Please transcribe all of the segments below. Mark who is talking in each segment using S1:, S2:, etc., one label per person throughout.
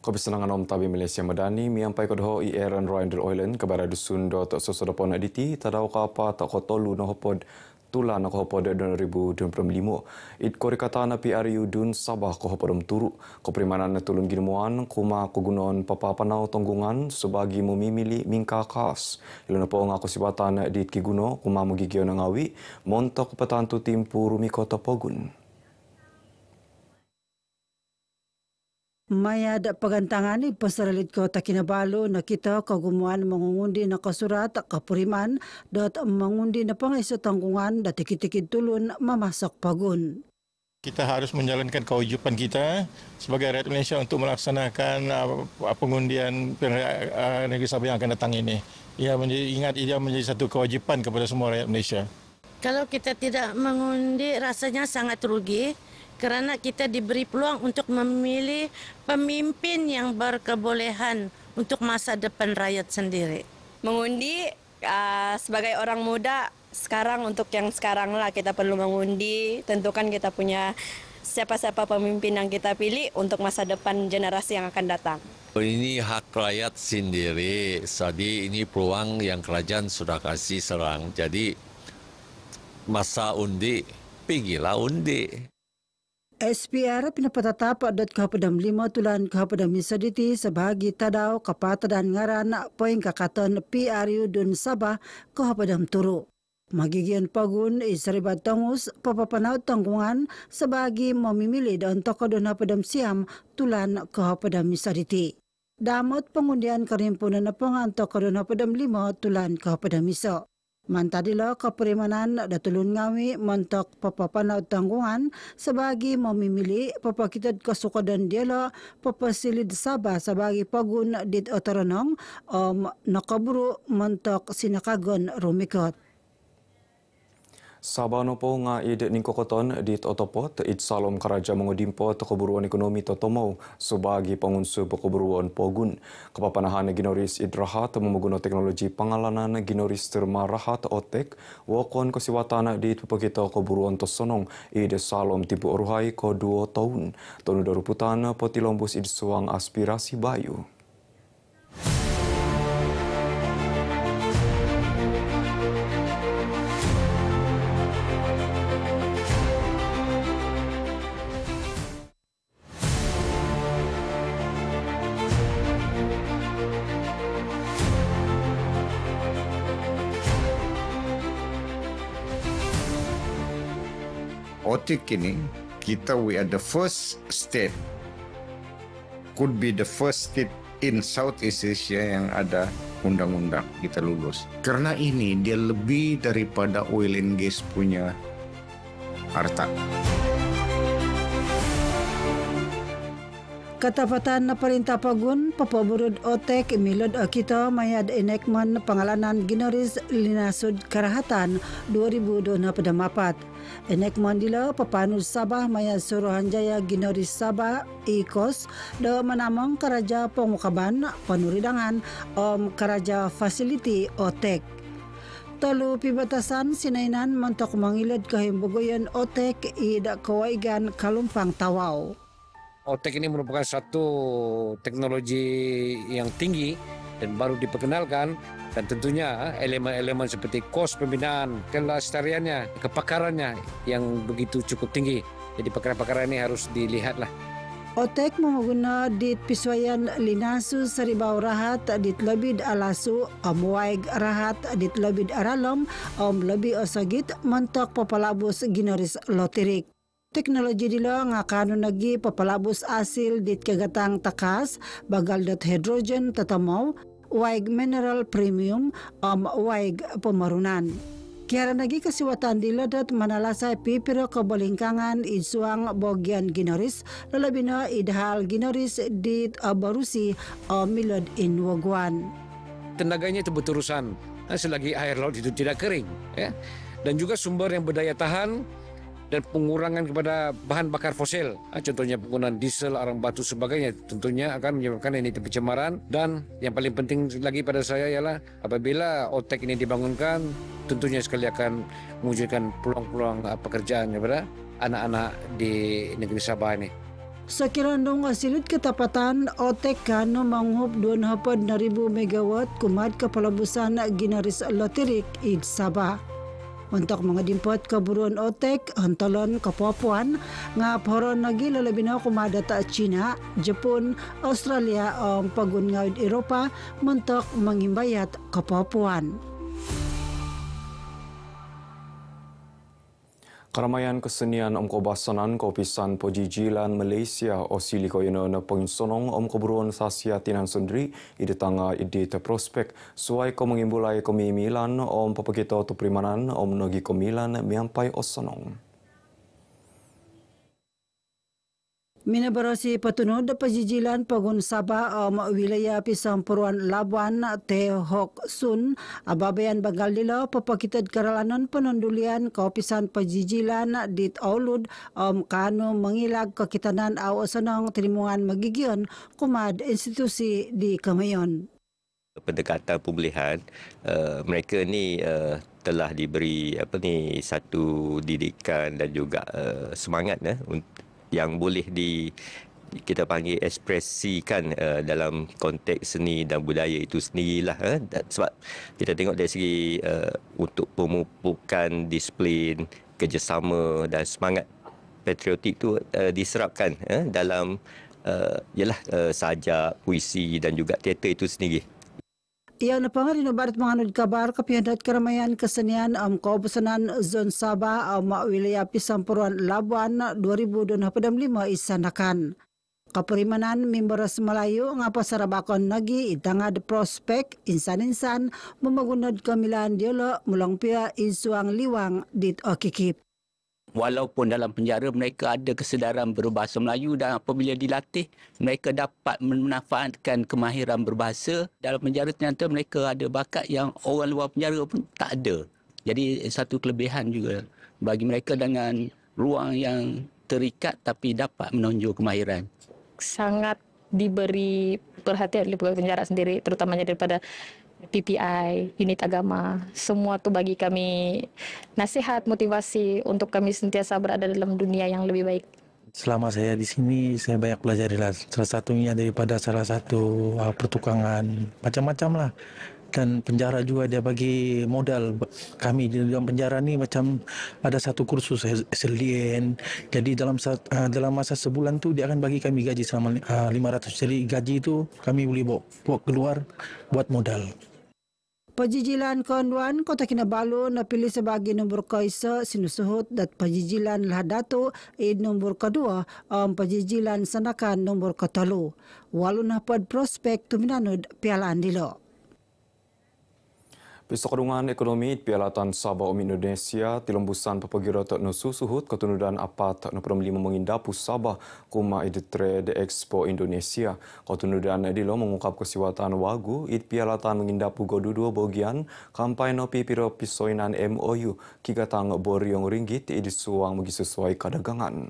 S1: Kebesenangan Om Tabi Malaysia Madani miampai kodoh Aaron Royal Oilen kepada dusun do tok sosodopon aditi tadau kapa tok kotolu no hopod tulan ko hopod 2025. It korikata na PRU dun Sabah ko hopodom turu ko perimanan na tulun ginuan kuma ko gunon papapanau tonggungan sebagi memimili mingka khas. Iluna po nga ko sibatan di Kiguno kuma mogigyo na ngawi montok patantu timpu rumi kota Pogun.
S2: Mayad pagantangani pasaralit ko Kinabalu na kita kagumuan mangungundi na kasurat kapuriman dot mangundi na pangaiso tanggungan dati kitikid tulun mamasok Pagun.
S3: Kita harus menjalankan kewajipan kita sebagai rakyat Malaysia untuk melaksanakan pengundian negeri Sabah yang akan datang ini. Ia menjadi satu kewajipan kepada semua rakyat Malaysia.
S4: Kalau kita tidak mengundi rasanya sangat rugi kerana kita diberi peluang untuk memilih pemimpin yang berkebolehan untuk masa depan rakyat sendiri.
S5: Mengundi sebagai orang muda sekarang, untuk yang sekarang lah kita perlu mengundi, tentukan kita punya siapa-siapa pemimpin yang kita pilih untuk masa depan generasi yang akan datang.
S6: Ini hak rakyat sendiri, jadi ini peluang yang kerajaan sudah kasih serang. Jadi masa undi, pergilah undi.
S2: SPR pinapatatap kapadam 5 tulan kapadam misaditi sebagi tadaw kapatadan ngaran poing kakaton PRU dun Sabah kapadam turu. Magigian Pagun isaribat tangus papapanaw tanggungan sebagi memimili dan tokodon hapadam siam tulan kapadam misaditi. Damot pengundian kerimpunan napangan tokodon hapadam 5 tulan kapadam miso. Mantadilo kaperimanan datulun ngawi mentok papapanaw tanggungan sebagi memimili papakitad kasukadan diala papasilid Sabah sebagi Pagun dit otoronong nakaburu mentok sinakagon rumikot.
S1: Sabah no po nga id ningkokoton dit otopot it salom karaja mengodimpo to keburuan ekonomi totomo subagi pengunsu keburuan Pogun. Kepapanahan ginoris idrahat memuguno teknologi pangalanan ginoris terma rahat otek wakon kesiwatan dit pepekito keburuan tosonong id salom tipu oruhai ko 2 tahun. Tonu daruputan potilombus id suang aspirasi bayu.
S7: Otik ini we are the first state, could be the first state in Southeast Asia yang ada undang-undang kita lulus. Karena ini dia lebih daripada oil and gas punya harta.
S2: Katapatan na Perintah Pagun, papaburud otek milod kita mayad enekman pangalanan ginoris linasud karahatan 2024. Enekman dila papanus Sabah mayad Suruhanjaya ginoris Sabah ikos do manamong karaja pengukaban panuridangan karaja facility otek. Tolu pibatasan sinainan mentok mangilad kahimbugoyan otek ida kawaigan kalumpang Tawau.
S8: Otek ini merupakan satu teknologi yang tinggi dan baru diperkenalkan, dan tentunya elemen-elemen seperti kos pembinaan, kelestariannya, kepakarannya yang begitu cukup tinggi. Jadi pakar-pakar ini harus dilihatlah.
S2: Otek memaguna dit piswayan linasu saribau rahat dit lebid alasu waig rahat dit lebid aralom lebih osagit mentok papalabus ginoris lotirik. Teknologi dilo nga kanon nagi papalabos asil dit kagatang takas bagal dot hydrogen tatamaw waig mineral premium waig pemarunan. Kaya nagi kasiwatan dilo dot manalasay pipiro kabalingkangan isuang bogyan ginoris lalabino idhal ginoris dit barusi milod in wagwan.
S8: Tenaganya itu berterusan selagi air laut itu tidak kering, ya. Dan juga sumber yang berdaya tahan dan pengurangan kepada bahan bakar fosil. Contohnya penggunaan diesel, arang batu sebagainya tentunya akan menyebabkan ini pencemaran. Dan yang paling penting lagi pada saya ialah apabila otek ini dibangunkan, tentunya sekali akan mewujudkan peluang-peluang pekerjaan kepada anak-anak di negeri Sabah ini.
S2: Sekirandong asilit ketapatan OTEK kano manghup 2,000 megawatt kumad ke pelabusan Ginaris Loterik id Sabah. Untuk mengadimpot keburuan OTEK, hantalan ke Papuan, ngaphoron lagi lalabina kumadata China, Jepun, Australia o pagungawid Eropa untuk mengimbayat ke Papuan.
S1: Keramaian kesenian Kobasanan Kopisan Pejijilan Malaysia Osili Koyono na pengisonong keburuan sasia tinan sendiri ide tanga ide terprospek suai ko mengimbulai komimilan papakita tu primanan nogi komilan miampai osonong.
S2: Minabarasi patunod pejijilan Pagun Sabah wilayah Pisampuruan Labuan Tehok Sun ababayan bagal dila papakitad karalanan penundulian kaupisan pejijilan dit aulud kanu mengilag kekitanan aw sanang tilimungan magigion kumad institusi di Kamayon.
S9: Pendekatan pemulihan mereka ni telah diberi satu didikan dan juga semangat yang boleh kita panggil ekspresikan dalam konteks seni dan budaya itu sendirilah. Sebab kita tengok dari segi untuk pemupukan disiplin, kerjasama dan semangat patriotik itu diserapkan dalam sajak, puisi dan juga teater itu sendiri.
S2: Ia napangar inubarat menganod kabar kapihadat keramaian kesenian Kaupasanan Zon Sabah wilayah Pisampuruan Labuan 2025 isanakan. Kaperimanan Mimbaras Melayu ngapa sarabakon nagi itangad prospek insan-insan memagunad kamilan dialog mulang pia isuang liwang dit okikip.
S10: Walaupun dalam penjara mereka ada kesedaran berbahasa Melayu dan apabila dilatih mereka dapat memanfaatkan kemahiran berbahasa. Dalam penjara ternyata mereka ada bakat yang orang luar penjara pun tak ada. Jadi satu kelebihan juga bagi mereka dengan ruang yang terikat tapi dapat menonjol kemahiran.
S11: Sangat diberi perhatian oleh pegawai penjara sendiri terutamanya daripada PPI, unit agama, semua tu bagi kami nasihat, motivasi untuk kami sentiasa berada dalam dunia yang lebih baik.
S3: Selama saya di sini, saya banyak belajar salah satunya daripada salah satu pertukangan, macam-macam lah. Dan penjara juga dia bagi modal kami di dalam penjara ni macam ada satu kursus SLDN. Jadi dalam masa sebulan tu dia akan bagi kami gaji selama 500. Jadi gaji itu kami boleh bawa keluar buat modal.
S2: Pejijilan Konduan Kota Kinabalu napilih sebagai nombor kaisa sinusuhut dat pejijilan Lahadato nombor kedua pejijilan Sanakan nombor ketalu. Walun hapad prospek tuminanud pialaan dilo.
S1: Pisokadungan ekonomi Pialatan Sabah Indonesia tilembusan papagira tak nusu suhut ketunudan apat tak nuprem 5 mengindapu Sabah kuma Trade Expo Indonesia. Ketunudan dilo mengungkap kesiwatan wagu Pialatan mengindapu godu 2 bagian kampai no pipiro pisoinan MOU kigatang boriong ringgit suang megi sesuai kadagangan.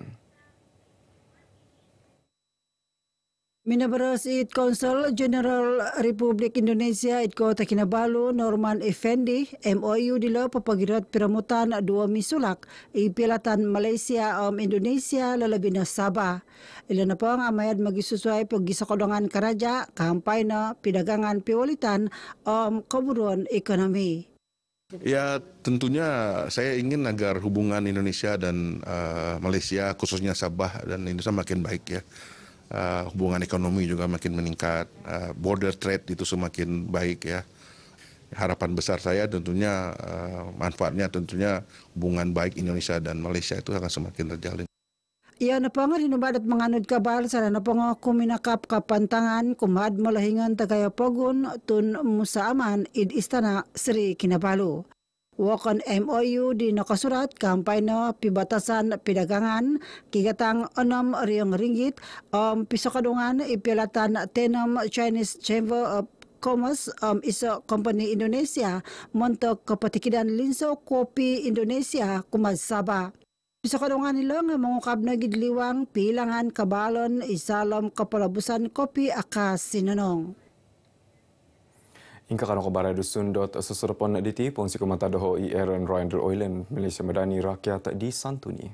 S2: Minabaras it Konsul General Republik Indonesia it Kota Kinabalu Norman Effendi MOU dilo papagirat piramutan 2 misulak Pialatan Malaysia Indonesia lalabi na Sabah. Ilan na po ang amayad magisusuay paggisakodongan karaja kampay na pidagangan piwalitan keburuan ekonomi.
S12: Ya tentunya saya ingin agar hubungan Indonesia dan Malaysia khususnya Sabah dan Indonesia makin baik ya. Hubungan ekonomi juga makin meningkat, border trade itu semakin baik ya. Harapan besar saya tentunya manfaatnya tentunya hubungan baik Indonesia dan Malaysia itu akan semakin terjalin.
S2: Ia napangar hinubadat menganod kabal sa napango kuminakap kapantangan kumad malahingan tagaya pogun tun musaaman id istana Sri Kinabalu. Wakan MOU di nakasurat kampay no pibatasan pidagangan kigatang 6 ringgit pisokadungan Pialatan Tenom Chinese Chamber of Commerce iso company Indonesia montok kapatikidan linso kopi Indonesia kumad Sabah. Pisokadungan nila nga mangukab na gidliwang pilangan kabalon isalom kapalabusan kopi akas sinunong.
S1: Ingka kano kabarai dusun dot sesurupon diti pongsi kumata doho Aaron Royal Oilen Malaysia Madani rakyat di Santuni.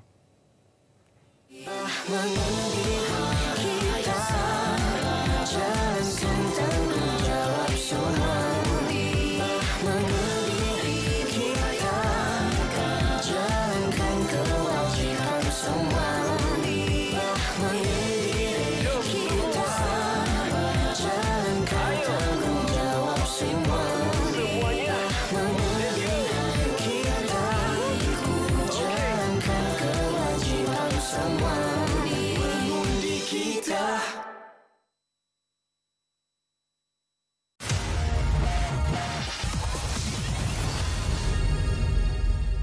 S13: someone